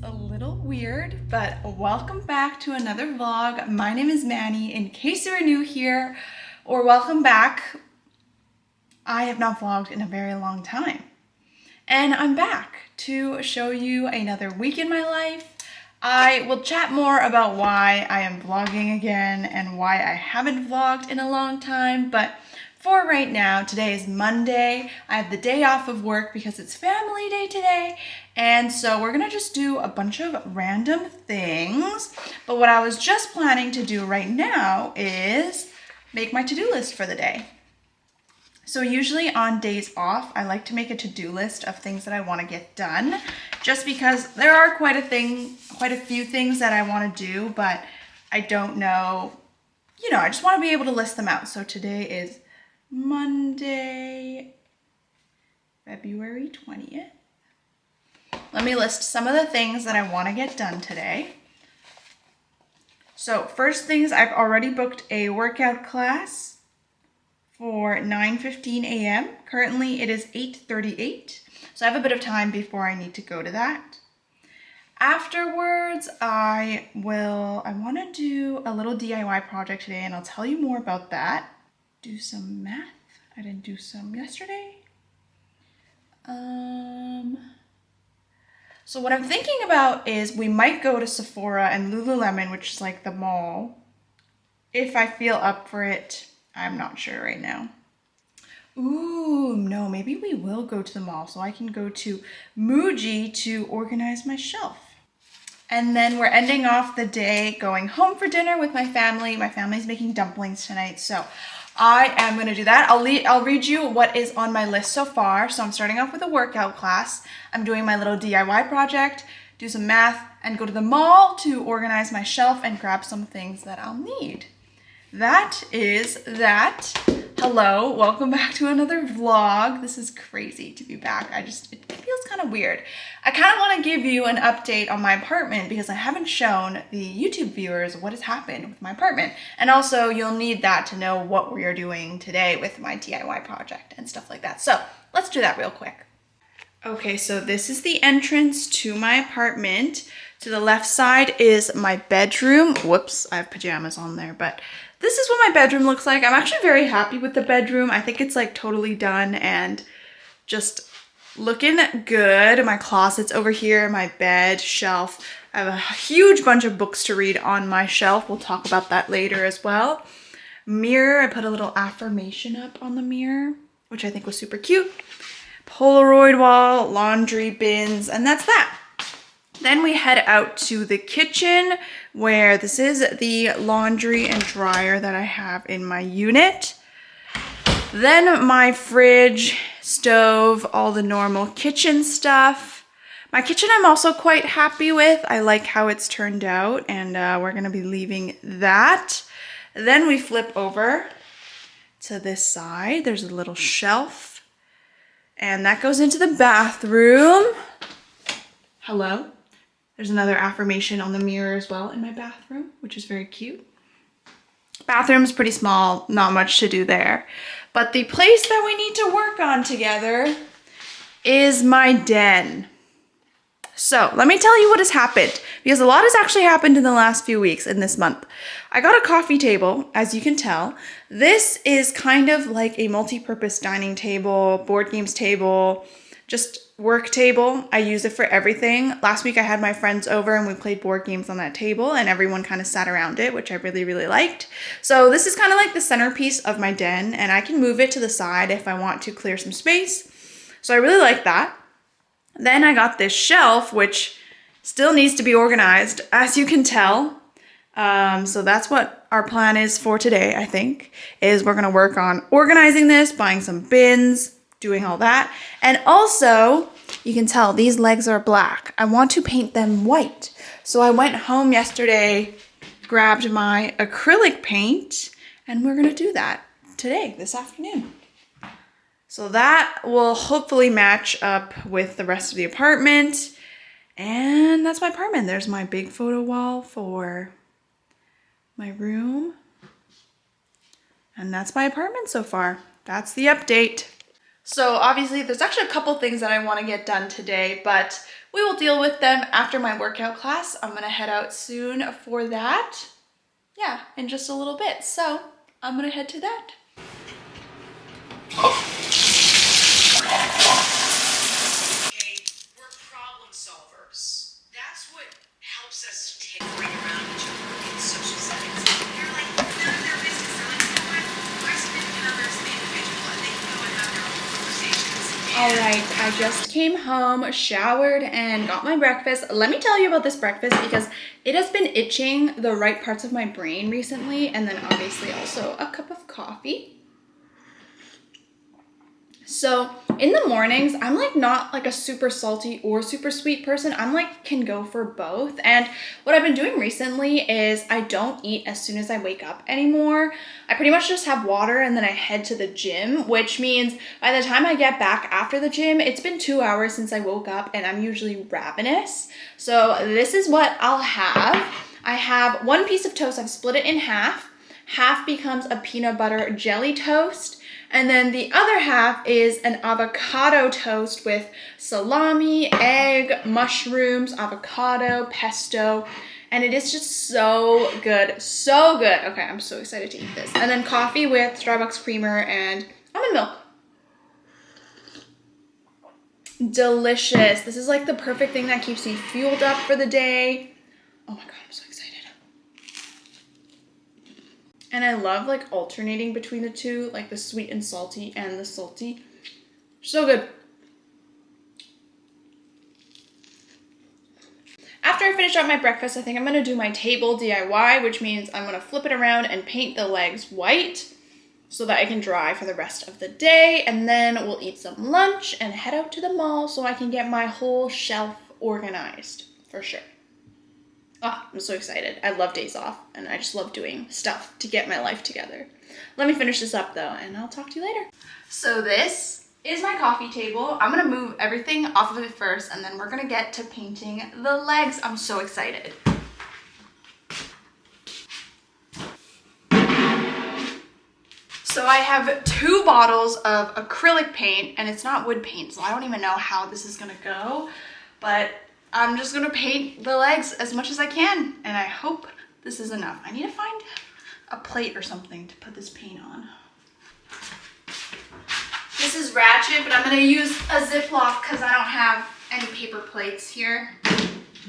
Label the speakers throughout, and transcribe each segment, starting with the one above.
Speaker 1: a little weird, but welcome back to another vlog. My name is Manny. In case you're new here, or welcome back, I have not vlogged in a very long time. And I'm back to show you another week in my life. I will chat more about why I am vlogging again and why I haven't vlogged in a long time, but for right now, today is Monday. I have the day off of work because it's family day today. And so we're gonna just do a bunch of random things. But what I was just planning to do right now is make my to-do list for the day. So usually on days off, I like to make a to-do list of things that I wanna get done, just because there are quite a few things that I wanna do, but I don't know, I just wanna be able to list them out. So today is Monday, February 20th. Let me list some of the things that I want to get done today. So first things, I've already booked a workout class for 9:15 a.m. Currently it is 8:38, so I have a bit of time before I need to go to that. Afterwards, I want to do a little DIY project today, and I'll tell you more about that. Do some math. I didn't do some yesterday. So what I'm thinking about is we might go to Sephora and Lululemon, which is like the mall. If I feel up for it, I'm not sure right now. Ooh, no, maybe we will go to the mall so I can go to Muji to organize my shelf. And then we're ending off the day going home for dinner with my family. My family's making dumplings tonight, so I am gonna do that. I'll read you what is on my list so far. So I'm starting off with a workout class. I'm doing my little DIY project, do some math, and go to the mall to organize my shelf and grab some things that I'll need. That is that. Hello, welcome back to another vlog. This is crazy to be back. It feels kind of weird. I kind of want to give you an update on my apartment because I haven't shown the YouTube viewers what has happened with my apartment. And also you'll need that to know what we are doing today with my DIY project and stuff like that. So let's do that real quick. Okay, so this is the entrance to my apartment. To the left side is my bedroom. Whoops, I have pajamas on there, but this is what my bedroom looks like. I'm actually very happy with the bedroom. I think it's like totally done and just looking good. My closet's over here, my bed, shelf. I have a huge bunch of books to read on my shelf. We'll talk about that later as well. Mirror, I put a little affirmation up on the mirror, which I think was super cute. Polaroid wall, laundry bins, and that's that. Then we head out to the kitchen where this is the laundry and dryer that I have in my unit. Then my fridge, stove, all the normal kitchen stuff. My kitchen I'm also quite happy with. I like how it's turned out, and we're gonna be leaving that. Then we flip over to this side. There's a little shelf, and that goes into the bathroom. Hello. There's another affirmation on the mirror as well in my bathroom, which is very cute. Bathroom's pretty small, not much to do there. But the place that we need to work on together is my den. So let me tell you what has happened, because a lot has actually happened in the last few weeks in this month. I got a coffee table, as you can tell. This is kind of like a multi-purpose dining table, board games table, just work table. I use it for everything. Last week I had my friends over and we played board games on that table, and everyone kind of sat around it, which I really, really liked. So this is kind of like the centerpiece of my den, and I can move it to the side if I want to clear some space. So I really like that. Then I got this shelf, which still needs to be organized, as you can tell. So that's what our plan is for today, I think, is we're gonna work on organizing this, buying some bins, doing all that. And also, you can tell these legs are black. I want to paint them white. So I went home yesterday, grabbed my acrylic paint, and we're gonna do that today, this afternoon. So that will hopefully match up with the rest of the apartment. And that's my apartment. There's my big photo wall for my room. And that's my apartment so far. That's the update. So obviously there's actually a couple things that I want to get done today, but we will deal with them after my workout class. I'm gonna head out soon for that. Yeah, in just a little bit. So I'm gonna head to that.
Speaker 2: We're problem solvers. That's what helps us tinkering around each other in social settings. They're like, none of their business. I'm like, you know what? I spend another as an individual and they can go and have their own conversations.
Speaker 1: All right, I just came home, showered, and got my breakfast. Let me tell you about this breakfast because it has been itching the right parts of my brain recently, and then obviously also a cup of coffee. So in the mornings, I'm like not like a super salty or super sweet person. I'm like can go for both. And what I've been doing recently is I don't eat as soon as I wake up anymore. I pretty much just have water and then I head to the gym, which means by the time I get back after the gym, it's been 2 hours since I woke up and I'm usually ravenous. So this is what I'll have. I have one piece of toast. I've split it in half. Half becomes a peanut butter jelly toast. And then the other half is an avocado toast with salami, egg, mushrooms, avocado, pesto, and it is just so good, so good. Okay, I'm so excited to eat this. And then coffee with Starbucks creamer and almond milk. Delicious. This is like the perfect thing that keeps me fueled up for the day. Oh my God, I'm so excited. And I love like alternating between the two, like the sweet and salty and the salty. So good. After I finish up my breakfast, I think I'm gonna do my table DIY, which means I'm gonna flip it around and paint the legs white so that I can dry for the rest of the day. And then we'll eat some lunch and head out to the mall so I can get my whole shelf organized for sure. Oh, I'm so excited. I love days off and I just love doing stuff to get my life together. Let me finish this up though and I'll talk to you later. So this is my coffee table. I'm gonna move everything off of it first and then we're gonna get to painting the legs. I'm so excited. So I have 2 bottles of acrylic paint and it's not wood paint, so I don't even know how this is gonna go, but I'm just gonna paint the legs as much as I can, and I hope this is enough. I need to find a plate or something to put this paint on. This is ratchet, but I'm gonna use a Ziploc because I don't have any paper plates here.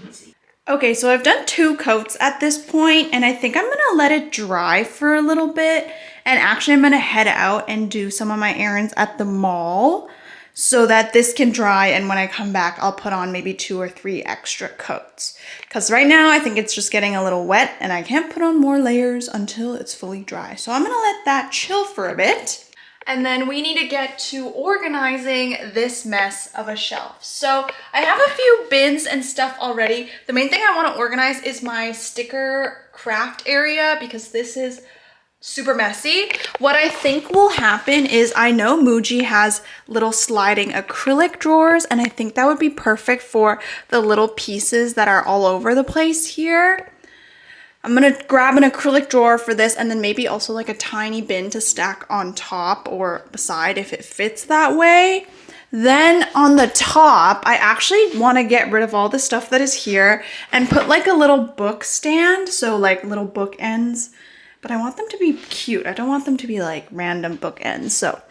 Speaker 1: Let's see. Okay, so I've done 2 coats at this point, and I think I'm gonna let it dry for a little bit, and actually I'm gonna head out and do some of my errands at the mall, so that this can dry, and when I come back, I'll put on maybe 2 or 3 extra coats. Because right now, I think it's just getting a little wet, and I can't put on more layers until it's fully dry. So I'm gonna let that chill for a bit. And then we need to get to organizing this mess of a shelf. So I have a few bins and stuff already. The main thing I wanna organize is my sticker craft area, because this is super messy. What I think will happen is I know Muji has little sliding acrylic drawers, and I think that would be perfect for the little pieces that are all over the place here. I'm gonna grab an acrylic drawer for this, and then maybe also like a tiny bin to stack on top or beside if it fits that way. Then on the top, I actually want to get rid of all the stuff that is here and put like a little book stand, so like little bookends. But I want them to be cute. I don't want them to be like random bookends. So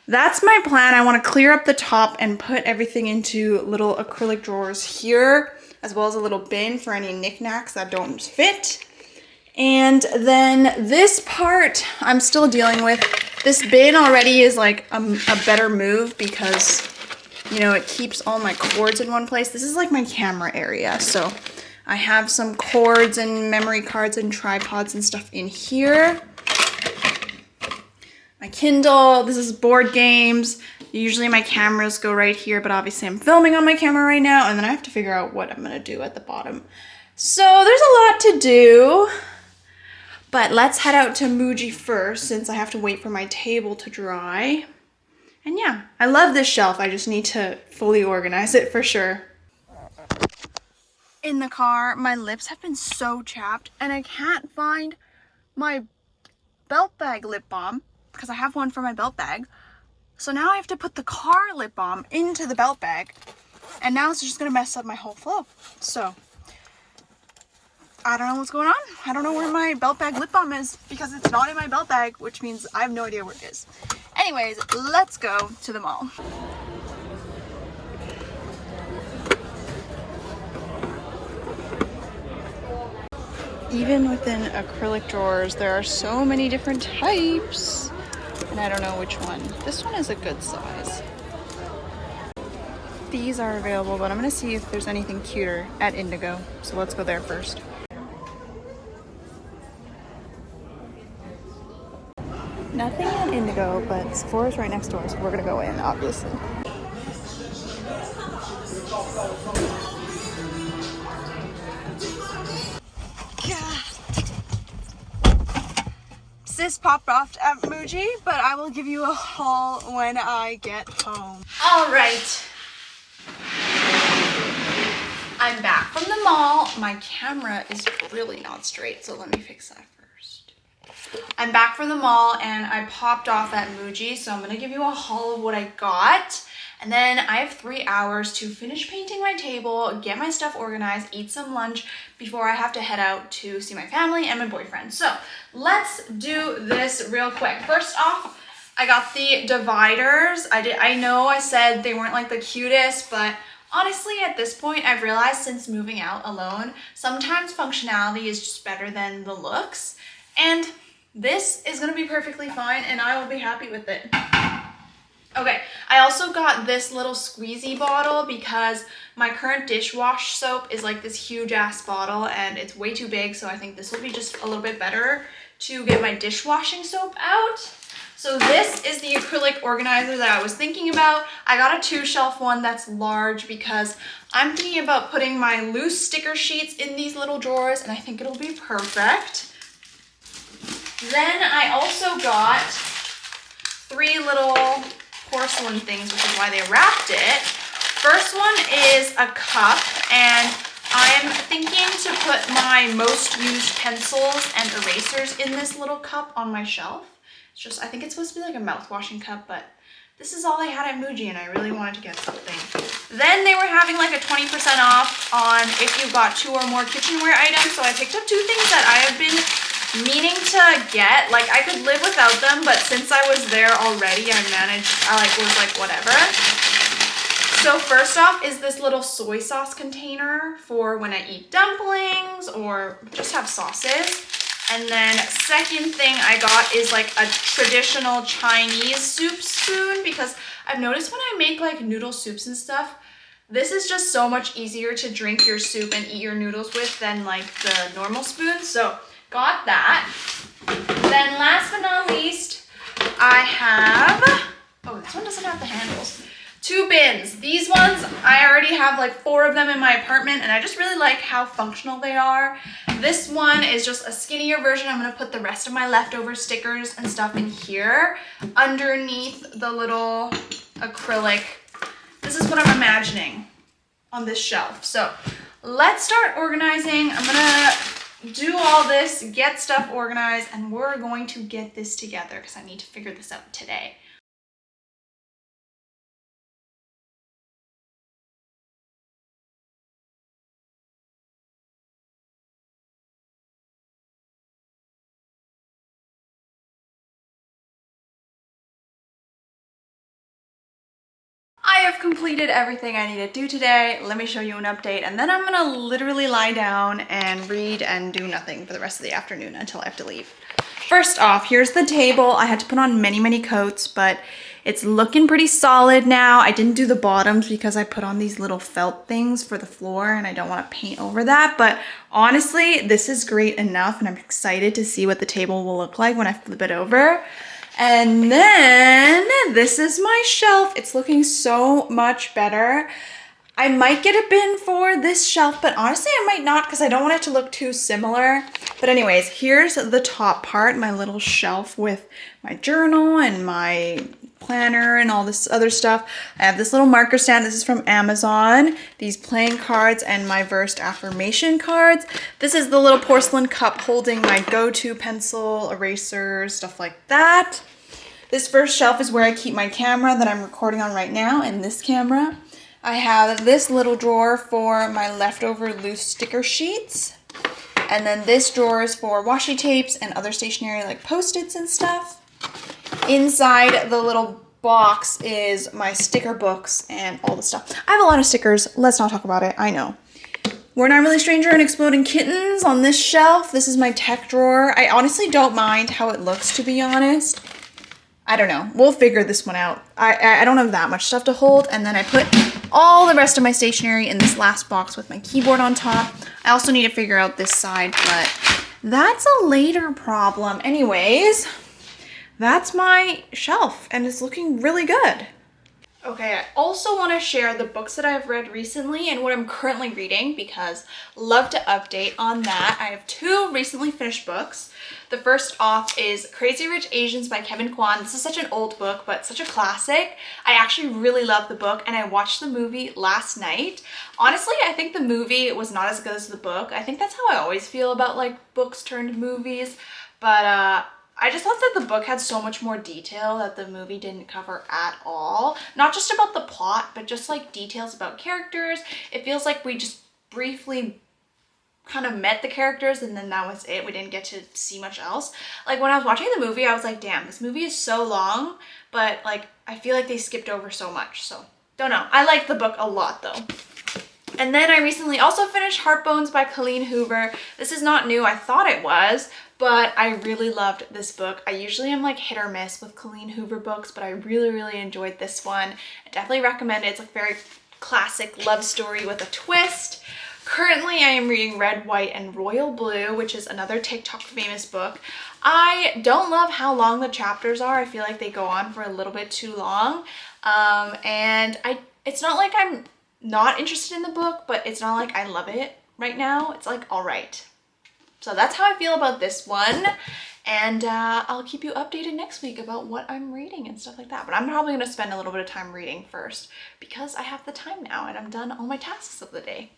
Speaker 1: that's my plan. I want to clear up the top and put everything into little acrylic drawers here, as well as a little bin for any knickknacks that don't fit. And then this part I'm still dealing with. This bin already is like a better move because, you know, it keeps all my cords in one place. This is like my camera area. So I have some cords and memory cards and tripods and stuff in here. My Kindle, this is board games. Usually my cameras go right here, but obviously I'm filming on my camera right now, and then I have to figure out what I'm gonna do at the bottom. So there's a lot to do, but let's head out to Muji first since I have to wait for my table to dry. And yeah, I love this shelf. I just need to fully organize it for sure. In the car, my lips have been so chapped and I can't find my belt bag lip balm because I have one for my belt bag, So now I have to put the car lip balm into the belt bag, and now it's just gonna mess up my whole flow. So I don't know what's going on. I don't know where my belt bag lip balm is because it's not in my belt bag, which means I have no idea where it is. Anyways, let's go to the mall. Even within acrylic drawers, there are so many different types, and I don't know which one. This one is a good size. These are available, but I'm gonna see if there's anything cuter at Indigo. So let's go there first. Nothing at Indigo, but Sephora's right next door, so we're gonna go in, obviously. Sis popped off at Muji, but I will give you a haul when I get home. All right. I'm back from the mall. My camera is really not straight, so let me fix that first. I'm back from the mall and I popped off at Muji, so I'm gonna give you a haul of what I got. And then I have 3 hours to finish painting my table, get my stuff organized, eat some lunch before I have to head out to see my family and my boyfriend. So let's do this real quick. First off, I got the dividers. I know I said they weren't like the cutest, but honestly, at this point, I've realized since moving out alone, sometimes functionality is just better than the looks. And this is gonna be perfectly fine and I will be happy with it. Okay, I also got this little squeezy bottle because my current dishwash soap is like this huge ass bottle and it's way too big, so I think this will be just a little bit better to get my dishwashing soap out. So this is the acrylic organizer that I was thinking about. I got a 2-shelf one that's large because I'm thinking about putting my loose sticker sheets in these little drawers and I think it'll be perfect. Then I also got 3 little porcelain things, which is why they wrapped it. First one is a cup, and I'm thinking to put my most used pencils and erasers in this little cup on my shelf. It's just, I think it's supposed to be like a mouth-washing cup, but this is all they had at Muji, and I really wanted to get something. Then they were having like a 20% off on if you got 2 or more kitchenware items, so I picked up 2 things that I have been meaning to get. Like, I could live without them, but since I was there already, I was like, whatever. So first off is this little soy sauce container for when I eat dumplings or just have sauces. And then second thing I got is like a traditional Chinese soup spoon, because I've noticed when I make like noodle soups and stuff, this is just so much easier to drink your soup and eat your noodles with than like the normal spoon. So got that. Then last but not least, I have, oh, this one doesn't have the handles. 2 bins. These ones, I already have like 4 of them in my apartment and I just really like how functional they are. This one is just a skinnier version. I'm gonna put the rest of my leftover stickers and stuff in here underneath the little acrylic. This is what I'm imagining on this shelf. So let's start organizing. I'm gonna do all this, get stuff organized, and we're going to get this together because I need to figure this out today. I have completed everything I need to do today. Let me show you an update, and then I'm gonna literally lie down and read and do nothing for the rest of the afternoon until I have to leave. First off, here's the table. I had to put on many coats, but it's looking pretty solid now. I didn't do the bottoms because I put on these little felt things for the floor and I don't want to paint over that, but honestly, this is great enough and I'm excited to see what the table will look like when I flip it over. And then this is my shelf. It's looking so much better. I might get a bin for this shelf, but honestly I might not because I don't want it to look too similar. But anyways, here's the top part, my little shelf with my journal and my planner and all this other stuff. I have this little marker stand. This is from Amazon. These playing cards and my versed affirmation cards. This is the little porcelain cup holding my go-to pencil, eraser, stuff like that. This first shelf is where I keep my camera that I'm recording on right now, and this camera. I have this little drawer for my leftover loose sticker sheets. And then this drawer is for washi tapes and other stationery like Post-its and stuff. Inside the little box is my sticker books and all the stuff. I have a lot of stickers. Let's not talk about it. I know. We're Not Really Stranger and Exploding Kittens on this shelf. This is my tech drawer. I honestly don't mind how it looks, to be honest. I don't know. We'll figure this one out. I don't have that much stuff to hold. And then I put all the rest of my stationery in this last box with my keyboard on top. I also need to figure out this side, but that's a later problem. Anyways, that's my shelf and it's looking really good. Okay, I also want to share the books that I've read recently and what I'm currently reading because love to update on that. I have 2 recently finished books. The first off is Crazy Rich Asians by Kevin Kwan. This is such an old book, but such a classic. I actually really love the book and I watched the movie last night. Honestly, I think the movie was not as good as the book. I think that's how I always feel about like books turned movies, but I just thought that the book had so much more detail that the movie didn't cover at all. Not just about the plot, but just like details about characters. It feels like we just briefly kind of met the characters and then that was it. We didn't get to see much else. Like when I was watching the movie, I was like, damn, this movie is so long, but like I feel like they skipped over so much. So don't know. I like the book a lot though. And then I recently also finished Heartbones by Colleen Hoover. This is not new. I thought it was, but I really loved this book. I usually am like hit or miss with Colleen Hoover books, but I really enjoyed this one. I definitely recommend it. It's a very classic love story with a twist. Currently, I am reading Red, White, and Royal Blue, which is another TikTok famous book. I don't love how long the chapters are. I feel like they go on for a little bit too long. It's not like I'm not interested in the book, but it's not like I love it right now. It's like, all right. So that's how I feel about this one. And I'll keep you updated next week about what I'm reading and stuff like that. But I'm probably gonna spend a little bit of time reading first because I have the time now and I'm done all my tasks of the day.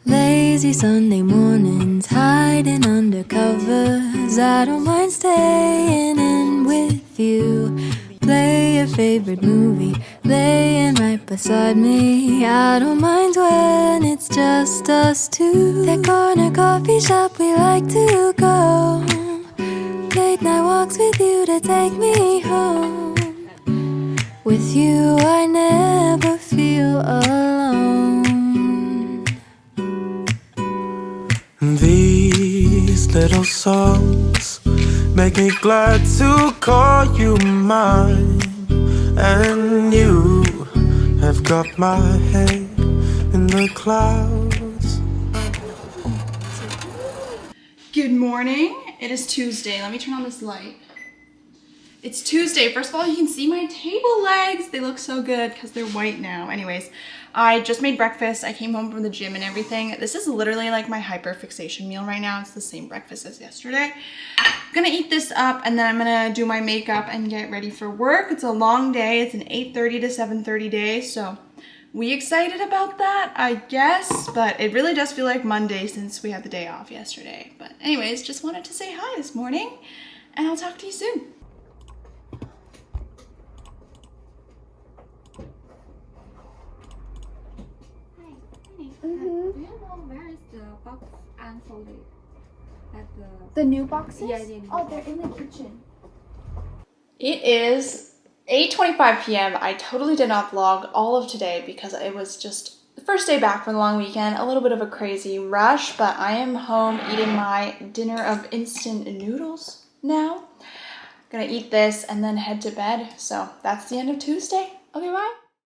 Speaker 3: Lazy Sunday mornings, hiding under covers. I don't mind staying in with you. Play your favorite movie, laying right beside me. I don't mind when it's just us two. That corner coffee shop we like to go. Late night walks with you to take me home. With you I never feel alone.
Speaker 4: These little songs make me glad to call you mine. And you have got my head in the clouds.
Speaker 1: Good morning. It is Tuesday. Let me turn on this light. It's Tuesday. First of all, you can see my table legs. They look so good because they're white now. Anyways, I just made breakfast. I came home from the gym and everything. This is literally like my hyperfixation meal right now. It's the same breakfast as yesterday. I'm gonna eat this up and then I'm gonna do my makeup and get ready for work. It's a long day. It's an 8:30 to 7:30 day. So we excited about that, I guess, but it really does feel like Monday since we had the day off yesterday. But anyways, just wanted to say hi this morning and I'll talk to you soon.
Speaker 5: Do you know where is the box unfolded? At
Speaker 6: The new boxes?
Speaker 5: Yeah, the new
Speaker 6: Oh, they're in the kitchen.
Speaker 1: It is 8:25 p.m. I totally did not vlog all of today because it was just the first day back from the long weekend, a little bit of a crazy rush, but I am home eating my dinner of instant noodles now. Gonna eat this and then head to bed. So that's the end of Tuesday. Okay, bye.